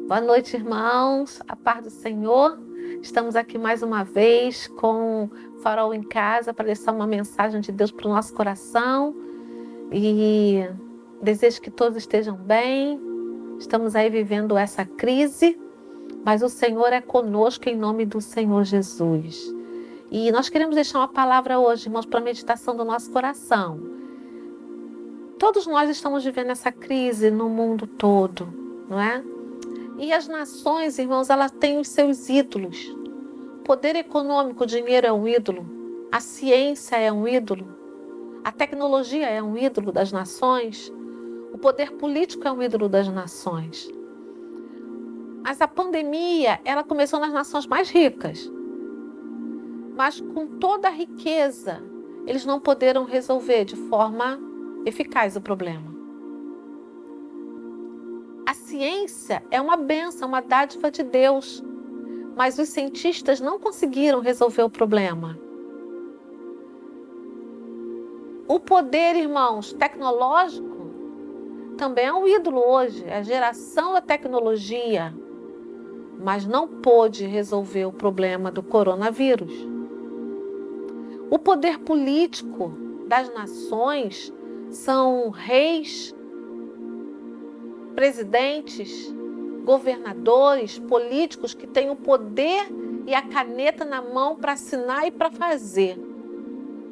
Boa noite, irmãos. A paz do Senhor. Estamos aqui mais uma vez com Farol em Casa para deixar uma mensagem de Deus para o nosso coração. E desejo que todos estejam bem. Estamos aí vivendo essa crise, mas o Senhor é conosco em nome do Senhor Jesus. E nós queremos deixar uma palavra hoje, irmãos, para a meditação do nosso coração. Todos nós estamos vivendo essa crise no mundo todo, não é? E as nações, irmãos, elas têm os seus ídolos. O poder econômico, o dinheiro é um ídolo. A ciência é um ídolo. A tecnologia é um ídolo das nações. O poder político é um ídolo das nações. Mas a pandemia, ela começou nas nações mais ricas. Mas com toda a riqueza, eles não puderam resolver de forma eficaz o problema. A ciência é uma bênção, uma dádiva de Deus, mas os cientistas não conseguiram resolver o problema. O poder, irmãos, tecnológico também é um ídolo hoje, é a geração da tecnologia, mas não pôde resolver o problema do coronavírus. O poder político das nações são reis, presidentes, governadores, políticos que têm o poder e a caneta na mão para assinar e para fazer.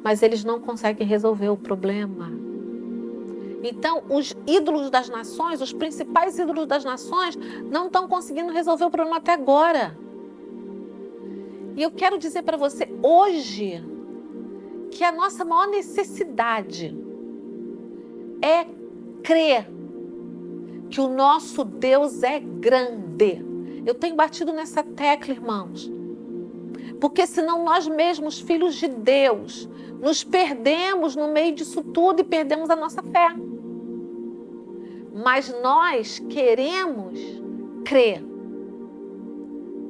Mas eles não conseguem resolver o problema. Então, os ídolos das nações, os principais ídolos das nações, não estão conseguindo resolver o problema até agora. E eu quero dizer para você hoje que a nossa maior necessidade é crer que o nosso Deus é grande. Eu tenho batido nessa tecla, irmãos. Porque senão nós mesmos, filhos de Deus, nos perdemos no meio disso tudo e perdemos a nossa fé. Mas nós queremos crer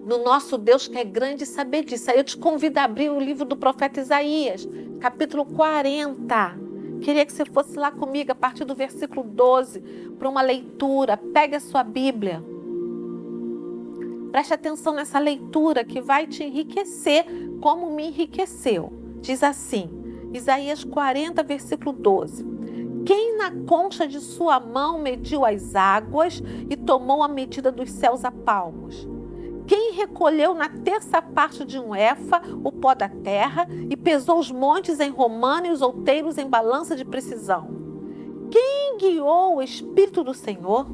no nosso Deus que é grande e saber disso. Aí eu te convido a abrir o livro do profeta Isaías, capítulo 40. Queria que você fosse lá comigo a partir do versículo 12 para uma leitura. Pegue a sua Bíblia. Preste atenção nessa leitura que vai te enriquecer como me enriqueceu. Diz assim, Isaías 40, versículo 12. Quem na concha de sua mão mediu as águas e tomou a medida dos céus a palmos? Quem recolheu na terça parte de um éfa o pó da terra e pesou os montes em romano e os outeiros em balança de precisão? Quem guiou o Espírito do Senhor?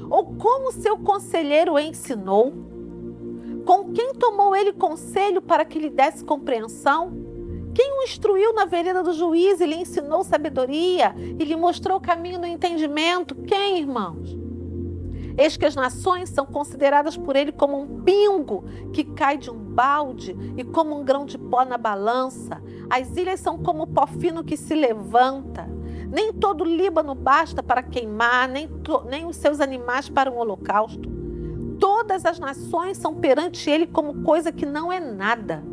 Ou como seu conselheiro o ensinou? Com quem tomou ele conselho para que lhe desse compreensão? Quem o instruiu na vereda do juízo e lhe ensinou sabedoria e lhe mostrou o caminho do entendimento? Quem, irmãos? Eis que as nações são consideradas por ele como um pingo que cai de um balde e como um grão de pó na balança. As ilhas são como o pó fino que se levanta. Nem todo o Líbano basta para queimar, nem os seus animais para um holocausto. Todas as nações são perante ele como coisa que não é nada.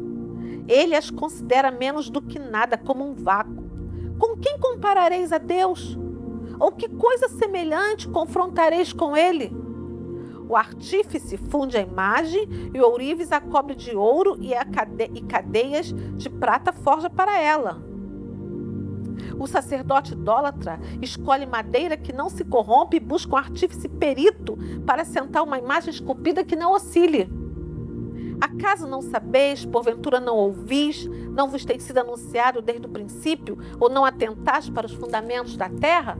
Ele as considera menos do que nada, como um vácuo. Com quem comparareis a Deus? Ou que coisa semelhante confrontareis com ele? O artífice funde a imagem e o ourives a cobre de ouro e cadeias de prata forja para ela. O sacerdote idólatra escolhe madeira que não se corrompe e busca um artífice perito para sentar uma imagem esculpida que não oscile. Acaso não sabeis, porventura não ouvis, não vos tem sido anunciado desde o princípio, ou não atentaste para os fundamentos da terra?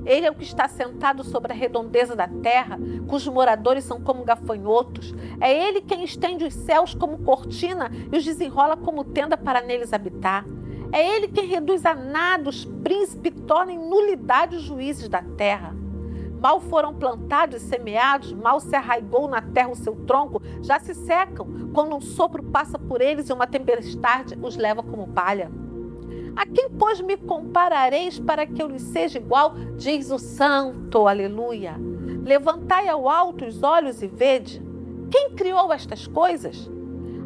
Ele é o que está sentado sobre a redondeza da terra, cujos moradores são como gafanhotos. É ele quem estende os céus como cortina e os desenrola como tenda para neles habitar. É ele quem reduz a nada os príncipes e torna em nulidade os juízes da terra. Mal foram plantados e semeados, mal se arraigou na terra o seu tronco, já se secam, quando um sopro passa por eles e uma tempestade os leva como palha. A quem, pois, me comparareis para que eu lhe seja igual? Diz o Santo, aleluia. Levantai ao alto os olhos e vede. Quem criou estas coisas?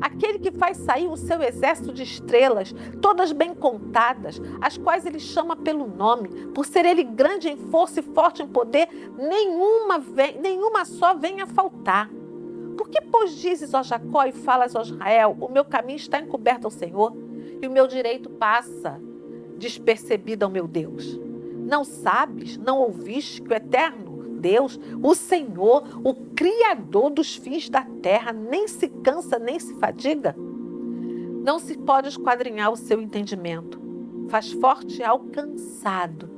aquele que faz sair o seu exército de estrelas, todas bem contadas, as quais ele chama pelo nome, por ser ele grande em força e forte em poder, nenhuma só vem a faltar. Por que, pois, dizes, ó Jacó, e falas, ó Israel, o meu caminho está encoberto ao Senhor, e o meu direito passa despercebido ao meu Deus? Não sabes, não ouviste que o eterno Deus, o Senhor, o Criador dos fins da terra, nem se cansa, nem se fadiga? Não se pode esquadrinhar o seu entendimento. Faz forte ao cansado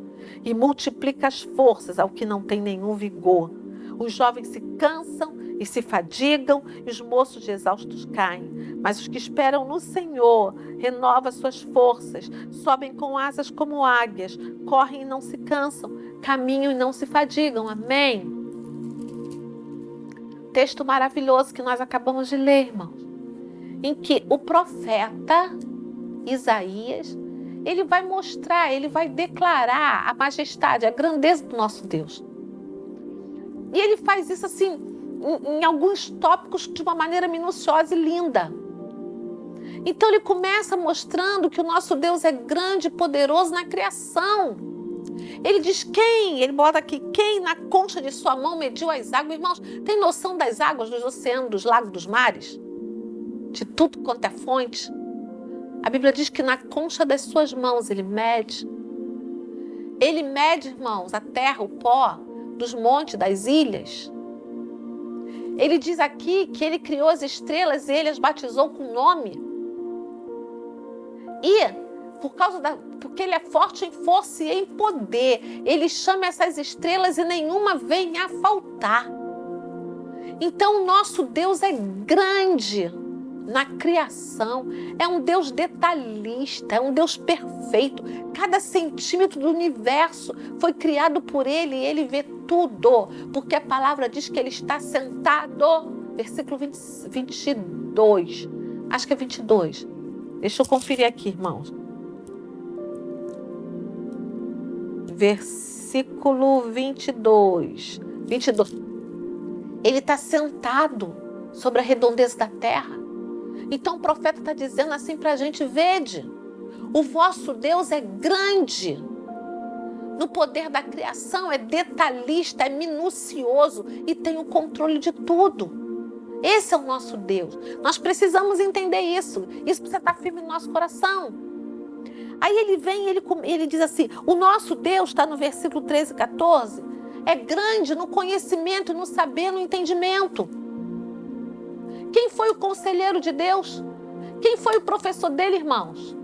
e multiplica as forças ao que não tem nenhum vigor. Os jovens se cansam e se fadigam, e os moços de exaustos caem. Mas os que esperam no Senhor renovam suas forças, sobem com asas como águias, correm e não se cansam, caminham e não se fadigam. Amém? Texto maravilhoso que nós acabamos de ler, irmãos, em que o profeta Isaías, ele vai mostrar, ele vai declarar a majestade, a grandeza do nosso Deus. E ele faz isso assim, em alguns tópicos de uma maneira minuciosa e linda. Então ele começa mostrando que o nosso Deus é grande e poderoso na criação. Ele diz quem? Ele bota aqui, quem na concha de sua mão mediu as águas? Irmãos, tem noção das águas dos oceanos, dos lagos, dos mares? De tudo quanto é fonte? A Bíblia diz que na concha das suas mãos ele mede. Ele mede, irmãos, a terra, o pó dos montes, das ilhas. Ele diz aqui que ele criou as estrelas e ele as batizou com nome. E porque ele é forte em força e em poder, ele chama essas estrelas e nenhuma vem a faltar. Então o nosso Deus é grande na criação, é um Deus detalhista, é um Deus perfeito. Cada centímetro do universo foi criado por ele e ele vê tudo, porque a palavra diz que ele está sentado, versículo 22, acho que é 22. Deixa eu conferir aqui, irmãos. Versículo 22. Ele está sentado sobre a redondeza da terra. Então o profeta está dizendo assim para a gente: vede, o vosso Deus é grande no poder da criação, é detalhista, é minucioso e tem o controle de tudo. Esse é o nosso Deus. Nós precisamos entender isso. Isso precisa estar firme no nosso coração. Aí ele vem e ele diz assim, o nosso Deus, está no versículo 13 e 14, é grande no conhecimento, no saber, no entendimento. Quem foi o conselheiro de Deus? Quem foi o professor dele, irmãos?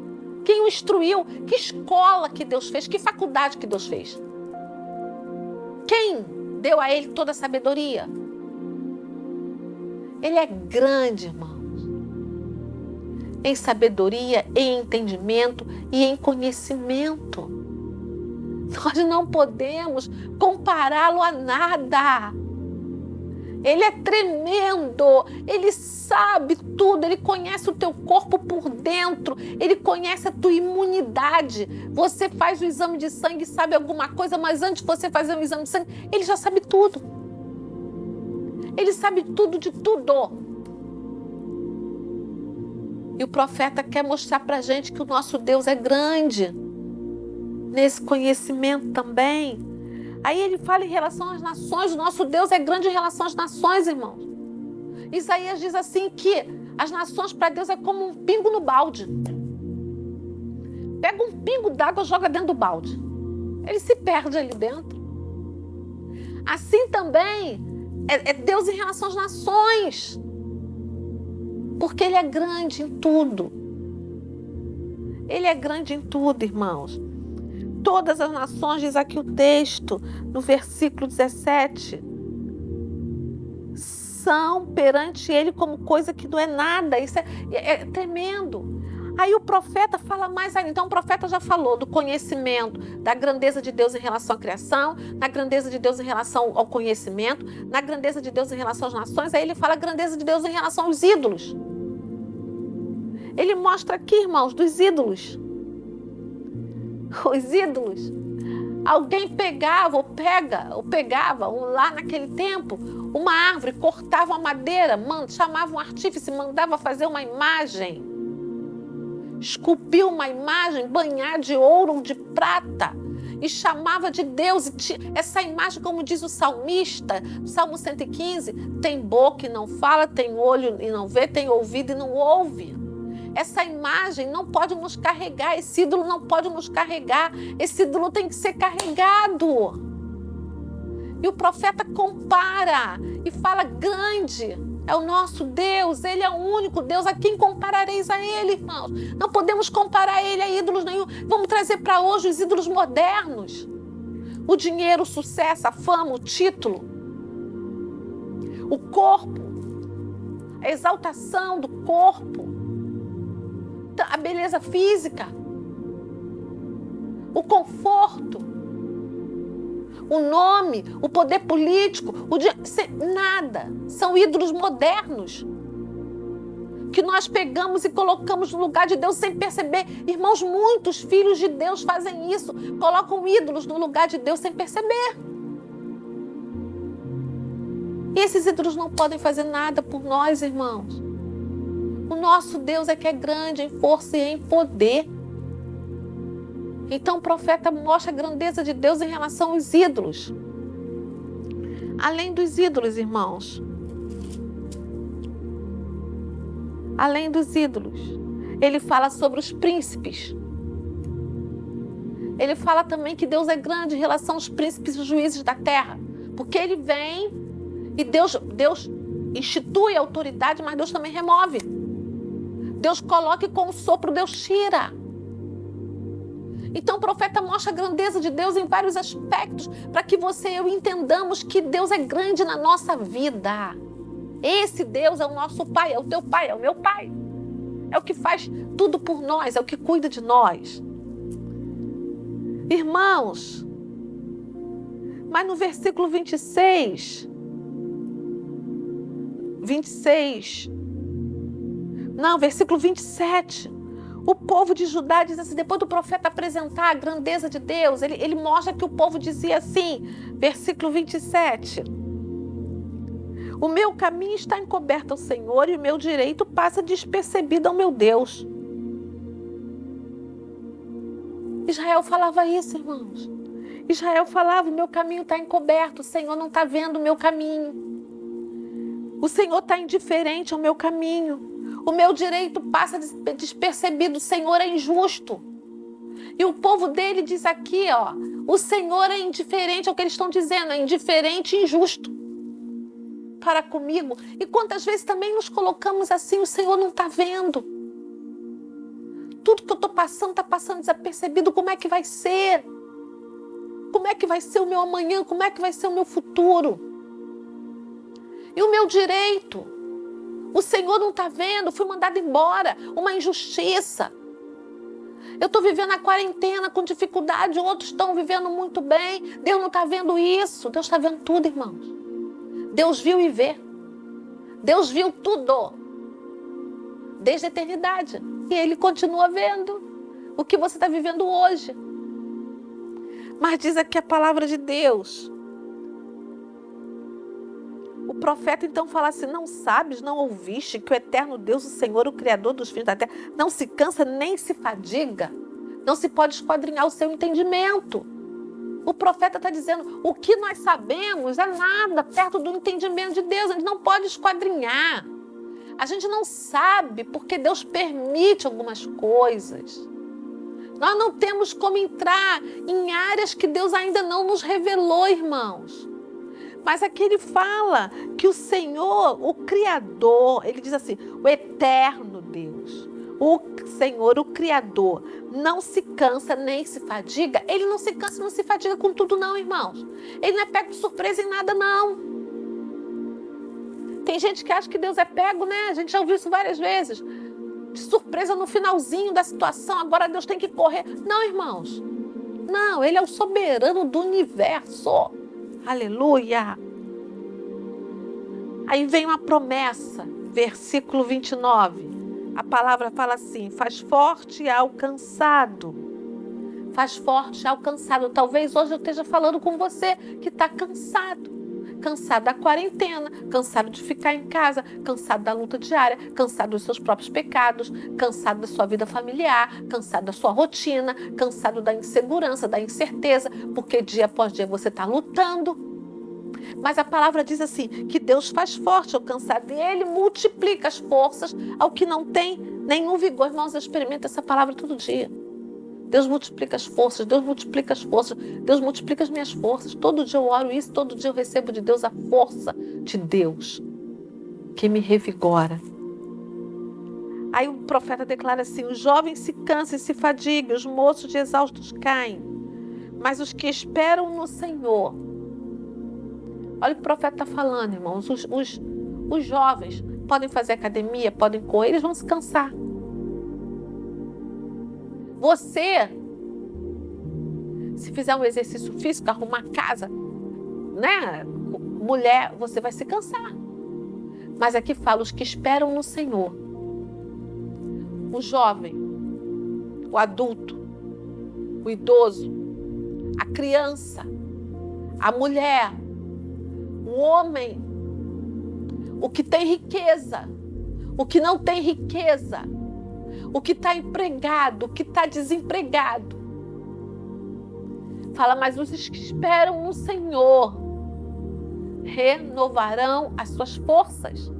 Quem o instruiu? Que escola que Deus fez? Que faculdade que Deus fez? Quem deu a ele toda a sabedoria? Ele é grande, irmãos, em sabedoria, em entendimento e em conhecimento. Nós não podemos compará-lo a nada. Ele é tremendo, ele sabe tudo, ele conhece o teu corpo por dentro, ele conhece a tua imunidade. Você faz o exame de sangue e sabe alguma coisa, mas antes de você fazer um exame de sangue, ele já sabe tudo. Ele sabe tudo de tudo. E o profeta quer mostrar para a gente que o nosso Deus é grande nesse conhecimento também. Aí ele fala em relação às nações, o nosso Deus é grande em relação às nações, irmãos. Isaías diz assim que as nações para Deus é como um pingo no balde. Pega um pingo d'água e joga dentro do balde. Ele se perde ali dentro. Assim também é Deus em relação às nações. Porque ele é grande em tudo. Ele é grande em tudo, irmãos. Todas as nações, diz aqui o texto, no versículo 17, são perante ele como coisa que não é nada. Isso é tremendo. Aí o profeta fala mais ainda. Então o profeta já falou do conhecimento, da grandeza de Deus em relação à criação, na grandeza de Deus em relação ao conhecimento, na grandeza de Deus em relação às nações. Aí ele fala a grandeza de Deus em relação aos ídolos. Ele mostra aqui, irmãos, dos ídolos. Os ídolos. Alguém pegava lá naquele tempo, uma árvore, cortava a madeira, chamava um artífice, mandava fazer uma imagem, esculpia uma imagem, banhar de ouro ou de prata, e chamava de Deus. Essa imagem, como diz o salmista, Salmo 115, tem boca e não fala, tem olho e não vê, tem ouvido e não ouve. Essa imagem não pode nos carregar, esse ídolo não pode nos carregar, esse ídolo tem que ser carregado. E o profeta compara e fala: grande é o nosso Deus, Ele é o único Deus, a quem comparareis a Ele, irmãos? Não podemos comparar Ele a ídolos nenhum. Vamos trazer para hoje os ídolos modernos. O dinheiro, o sucesso, a fama, o título, o corpo, a exaltação do corpo, a beleza física, o conforto, o nome, o poder político, nada. São ídolos modernos que nós pegamos e colocamos no lugar de Deus sem perceber. Irmãos, muitos filhos de Deus fazem isso, colocam ídolos no lugar de Deus sem perceber. E esses ídolos não podem fazer nada por nós, irmãos. O nosso Deus é que é grande em força e em poder. Então o profeta mostra a grandeza de Deus em relação aos ídolos. Além dos ídolos, irmãos. Além dos ídolos, ele fala sobre os príncipes. Ele fala também que Deus é grande em relação aos príncipes e juízes da terra. Porque ele vem e Deus institui a autoridade, mas Deus também remove. Deus coloca e com o sopro Deus tira. Então o profeta mostra a grandeza de Deus em vários aspectos, para que você e eu entendamos que Deus é grande na nossa vida. Esse Deus é o nosso Pai, é o teu Pai, é o meu Pai. É o que faz tudo por nós, é o que cuida de nós. Irmãos, mas no versículo 26, versículo 27, o povo de Judá diz assim, depois do profeta apresentar a grandeza de Deus, ele mostra que o povo dizia assim, versículo 27, o meu caminho está encoberto ao Senhor e o meu direito passa despercebido ao meu Deus. Israel falava isso, irmãos. Israel falava, o meu caminho está encoberto, o Senhor não está vendo o meu caminho. O Senhor está indiferente ao meu caminho. O meu direito passa despercebido, o Senhor é injusto. E o povo dele diz aqui, o Senhor é indiferente ao que eles estão dizendo, é indiferente e injusto para comigo. E quantas vezes também nos colocamos assim, o Senhor não está vendo. Tudo que eu estou passando está passando desapercebido, como é que vai ser? Como é que vai ser o meu amanhã? Como é que vai ser o meu futuro? E o meu direito? O Senhor não está vendo, fui mandado embora, uma injustiça. Eu estou vivendo a quarentena com dificuldade, outros estão vivendo muito bem. Deus não está vendo isso, Deus está vendo tudo, irmãos. Deus viu e vê. Deus viu tudo, desde a eternidade. E Ele continua vendo o que você está vivendo hoje. Mas diz aqui a palavra de Deus. O profeta então fala assim, não sabes, não ouviste que o eterno Deus, o Senhor, o Criador dos fins da terra, não se cansa nem se fadiga, não se pode esquadrinhar o seu entendimento. O profeta está dizendo, o que nós sabemos é nada perto do entendimento de Deus, a gente não pode esquadrinhar. A gente não sabe porque Deus permite algumas coisas. Nós não temos como entrar em áreas que Deus ainda não nos revelou, irmãos. Mas aqui ele fala que o Senhor, o Criador, ele diz assim, o eterno Deus, o Senhor, o Criador, não se cansa nem se fadiga. Ele não se cansa, não se fadiga com tudo não, irmãos. Ele não é pego de surpresa em nada, não. Tem gente que acha que Deus é pego, né? A gente já ouviu isso várias vezes. De surpresa no finalzinho da situação, agora Deus tem que correr. Não, irmãos. Não, Ele é o soberano do universo. Aleluia! Aí vem uma promessa, versículo 29. A palavra fala assim, faz forte e alcançado, faz forte ao cansado. Talvez hoje eu esteja falando com você que está cansado. Cansado da quarentena, cansado de ficar em casa, cansado da luta diária, cansado dos seus próprios pecados, cansado da sua vida familiar, cansado da sua rotina, cansado da insegurança, da incerteza, porque dia após dia você está lutando. Mas a palavra diz assim, que Deus faz forte ao cansado e Ele multiplica as forças ao que não tem nenhum vigor. Irmãos, eu experimento essa palavra todo dia. Deus multiplica as forças, Deus multiplica as forças, Deus multiplica as minhas forças. Todo dia eu oro isso, todo dia eu recebo de Deus a força de Deus que me revigora. Aí o profeta declara assim, os jovens se cansam e se fadigam, os moços de exaustos caem, mas os que esperam no Senhor. Olha o que o profeta está falando, irmãos, os jovens podem fazer academia, podem correr, eles vão se cansar. Você, se fizer um exercício físico, arrumar a casa, né? Mulher, você vai se cansar. Mas aqui fala os que esperam no Senhor. O jovem, o adulto, o idoso, a criança, a mulher, o homem, o que tem riqueza, o que não tem riqueza, o que está empregado, o que está desempregado. Fala, mas os que esperam no Senhor renovarão as suas forças.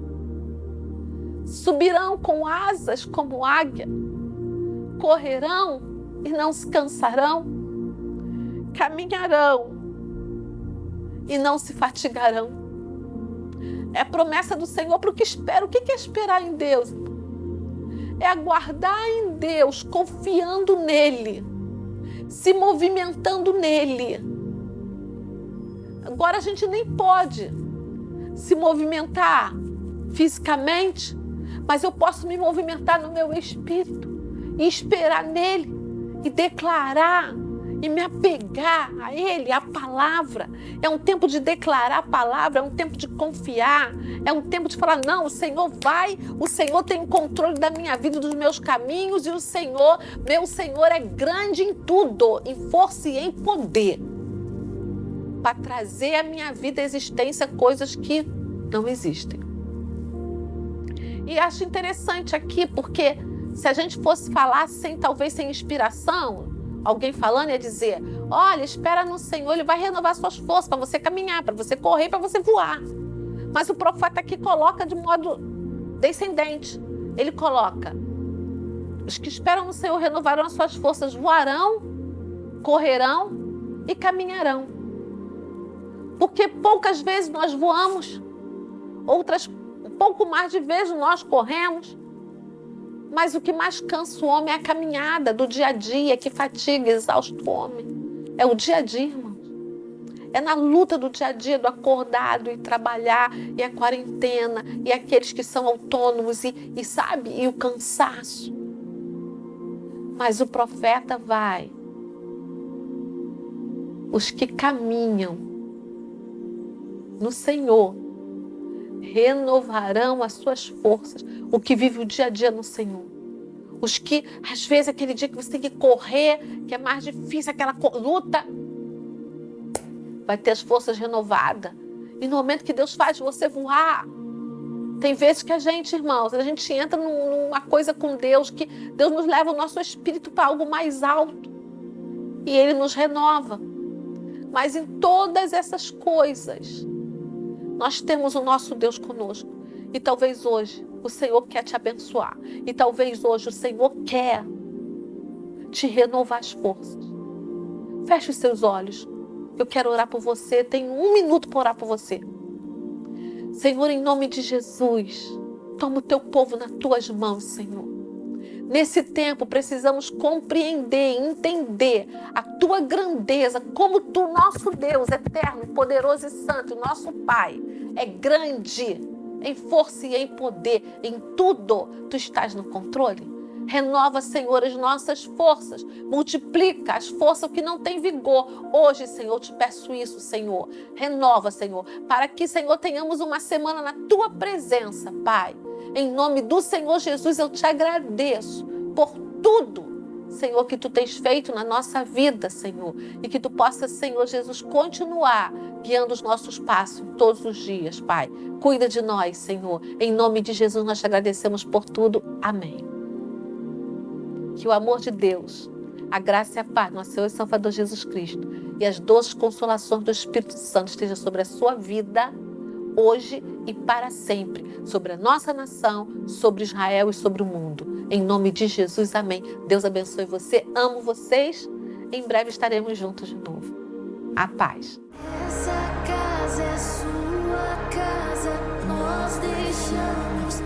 Subirão com asas como águia, correrão e não se cansarão, caminharão e não se fatigarão. É a promessa do Senhor para o que espera. O que é esperar em Deus? É aguardar em Deus, confiando nele, se movimentando nele. Agora a gente nem pode se movimentar fisicamente, mas eu posso me movimentar no meu espírito e esperar nele e declarar e me apegar a ele, a palavra. É um tempo de declarar a palavra, é um tempo de confiar, é um tempo de falar, não, o Senhor vai, o Senhor tem o controle da minha vida, dos meus caminhos, e o Senhor, meu Senhor é grande em tudo, em força e em poder, para trazer à minha vida à existência coisas que não existem. E acho interessante aqui, porque se a gente fosse falar talvez sem inspiração, alguém falando ia dizer, olha, espera no Senhor, Ele vai renovar suas forças para você caminhar, para você correr, para você voar. Mas o profeta aqui coloca de modo descendente. Ele coloca, os que esperam no Senhor renovarão as suas forças, voarão, correrão e caminharão. Porque poucas vezes nós voamos, outras, um pouco mais de vezes nós corremos. Mas o que mais cansa o homem é a caminhada do dia a dia, que fatiga, exausta o homem. É o dia a dia, irmão. É na luta do dia a dia, do acordado e trabalhar, e a quarentena, e aqueles que são autônomos, e sabe, e o cansaço. Mas o profeta vai. Os que caminham no Senhor renovarão as suas forças. O que vive o dia a dia no Senhor. Os que, às vezes, aquele dia que você tem que correr, que é mais difícil, aquela luta, vai ter as forças renovadas. E no momento que Deus faz você voar, tem vezes que a gente, irmãos, a gente entra numa coisa com Deus, que Deus nos leva o nosso espírito para algo mais alto. E Ele nos renova. Mas em todas essas coisas, nós temos o nosso Deus conosco. E talvez hoje o Senhor quer te abençoar. E talvez hoje o Senhor quer te renovar as forças. Feche os seus olhos. Eu quero orar por você. Tenho 1 minuto para orar por você. Senhor, em nome de Jesus, toma o teu povo nas tuas mãos, Senhor. Nesse tempo precisamos compreender, entender a tua grandeza, como tu, nosso Deus eterno, poderoso e santo, nosso Pai, é grande em força e em poder, em tudo tu estás no controle. Renova, Senhor, as nossas forças, multiplica as forças que não têm vigor. Hoje, Senhor, eu te peço isso, Senhor. Renova, Senhor, para que, Senhor, tenhamos uma semana na tua presença, Pai. Em nome do Senhor Jesus, eu te agradeço por tudo, Senhor, que Tu tens feito na nossa vida, Senhor. E que Tu possa, Senhor Jesus, continuar guiando os nossos passos todos os dias, Pai. Cuida de nós, Senhor. Em nome de Jesus, nós te agradecemos por tudo. Amém. Que o amor de Deus, a graça e a paz do nosso Senhor e Salvador Jesus Cristo e as doces consolações do Espírito Santo estejam sobre a sua vida, hoje e para sempre, sobre a nossa nação, sobre Israel e sobre o mundo. Em nome de Jesus, amém. Deus abençoe você, amo vocês. Em breve estaremos juntos de novo. A paz. Essa casa é sua casa, nós deixamos.